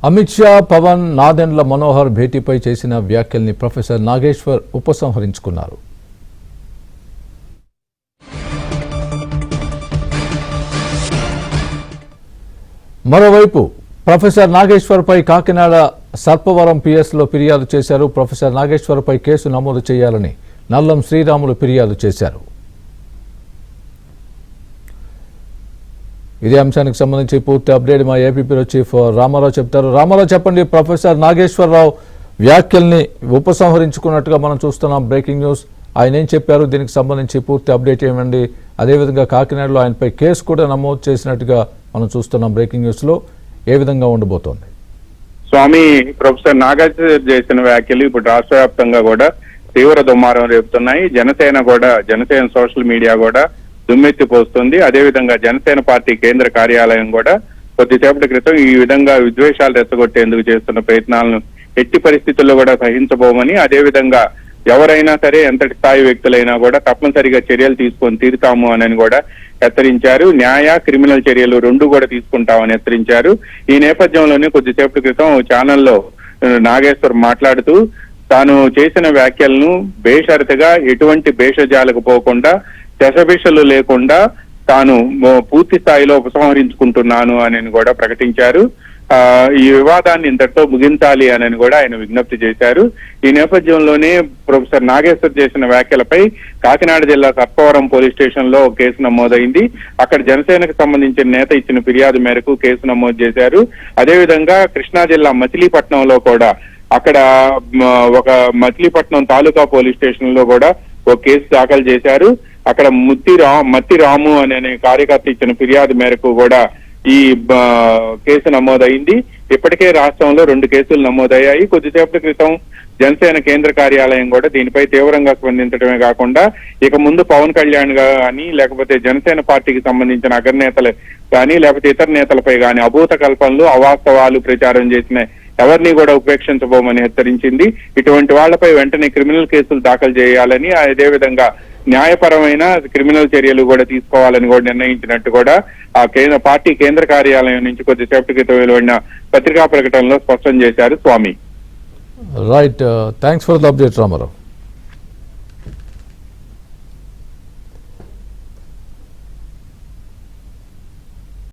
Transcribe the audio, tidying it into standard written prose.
అమిత్ షా, పవన్, నాదెండ్ల మనోహర్ భేటీపై చేసిన వ్యాఖ్యల్ని ప్రొఫెసర్ నాగేశ్వర్ ఉపసంహరించుకున్నారు. మరోవైపు ప్రొఫెసర్ నాగేశ్వర్పై కాకినాడ సర్పవరం పిఎస్లో ఫిర్యాదు చేశారు. ప్రొఫెసర్ నాగేశ్వర్పై కేసు నమోదు చేయాలని నల్లం శ్రీరాములు ఫిర్యాదు చేశారు. ఇదే అంశానికి సంబంధించి పూర్తి అప్డేట్ మా ఏపీ బ్యూరో చీఫ్ రామారావు చెప్తారు. రామారావు, చెప్పండి. ప్రొఫెసర్ నాగేశ్వరరావు వ్యాఖ్యల్ని ఉపసంహరించుకున్నట్టుగా మనం చూస్తున్నాం. Breaking news. ఆయన ఏం చెప్పారు, దీనికి సంబంధించి పూర్తి అప్డేట్ ఏమండి? అదేవిధంగా కాకినాడలో ఆయనపై కేసు కూడా నమోదు చేసినట్టుగా మనం చూస్తున్నాం. బ్రేకింగ్ న్యూస్ లో ఏ విధంగా ఉండబోతోంది? స్వామి, ప్రొఫెసర్ నాగేశ్వర్ చేసిన వ్యాఖ్యలు ఇప్పుడు రాష్ట్ర వ్యాప్తంగా కూడా తీవ్ర దుమారం రేపుతున్నాయి. జనసేన సోషల్ మీడియా కూడా దుమ్మెత్తిపోస్తుంది. అదేవిధంగా జనసేన పార్టీ కేంద్ర కార్యాలయం కూడా కొద్దిసేపటి క్రితం ఈ విధంగా విద్వేషాలు రెచ్చగొట్టేందుకు చేస్తున్న ప్రయత్నాలను ఎట్టి పరిస్థితుల్లో కూడా సహించబోమని, అదేవిధంగా ఎవరైనా సరే ఎంతటి స్థాయి వ్యక్తులైనా కూడా తప్పనిసరిగా చర్యలు తీసుకొని తీరుతాము అని కూడా హెచ్చరించారు. న్యాయ, క్రిమినల్ చర్యలు రెండు కూడా తీసుకుంటామని హెచ్చరించారు. ఈ నేపథ్యంలోనే కొద్దిసేపటి క్రితం ఛానల్లో నాగేశ్వర్ మాట్లాడుతూ తాను చేసిన వ్యాఖ్యలను బేషరతుగా ఎటువంటి భేషజాలకు పోకుండా, దశభిషలు లేకుండా తాను పూర్తి స్థాయిలో ఉపసంహరించుకుంటున్నాను అని కూడా ప్రకటించారు. ఈ వివాదాన్ని ఇంతటితో ముగించాలి అని కూడా ఆయన విజ్ఞప్తి చేశారు. ఈ నేపథ్యంలోనే ప్రొఫెసర్ నాగేశ్వర్ చేసిన వ్యాఖ్యలపై కాకినాడ జిల్లా సర్పవరం పోలీస్ స్టేషన్ లో కేసు నమోదైంది. అక్కడ జనసేనకు సంబంధించిన నేత ఇచ్చిన ఫిర్యాదు మేరకు కేసు నమోదు చేశారు. అదేవిధంగా కృష్ణా జిల్లా మచిలీపట్నంలో కూడా అక్కడ ఒక మచిలీపట్నం తాలూకా పోలీస్ స్టేషన్ లో కూడా ఒక కేసు దాఖలు చేశారు. అక్కడ మత్తి రాము అనే కార్యకర్త ఇచ్చిన ఫిర్యాదు మేరకు కూడా ఈ కేసు నమోదైంది. ఇప్పటికే రాష్ట్రంలో 2 కేసులు నమోదయ్యాయి. కొద్దిసేపటి క్రితం జనసేన కేంద్ర కార్యాలయం కూడా దీనిపై తీవ్రంగా స్పందించడమే కాకుండా ఇక ముందు పవన్ కళ్యాణ్ కానీ, లేకపోతే జనసేన పార్టీకి సంబంధించిన అగ్రనేతలు కానీ, లేకపోతే ఇతర నేతలపై కానీ అభూత కల్పనలు, అవాస్తవాలు ప్రచారం చేసిన ఎవరిని కూడా ఉపేక్షించబోమని హెచ్చరించింది. ఇటువంటి వాళ్లపై వెంటనే క్రిమినల్ కేసులు దాఖలు చేయాలని, అదేవిధంగా న్యాయపరమైన క్రిమినల్ చర్యలు కూడా తీసుకోవాలని కూడా నిర్ణయించినట్టు కూడా ఆ పార్టీ కేంద్ర కార్యాలయం నుంచి కొద్దిసేపటి క్రితం వెలువడిన పత్రికా ప్రకటనలో స్పష్టం చేశారు. Swami, right. Thanks for the update Ramarao.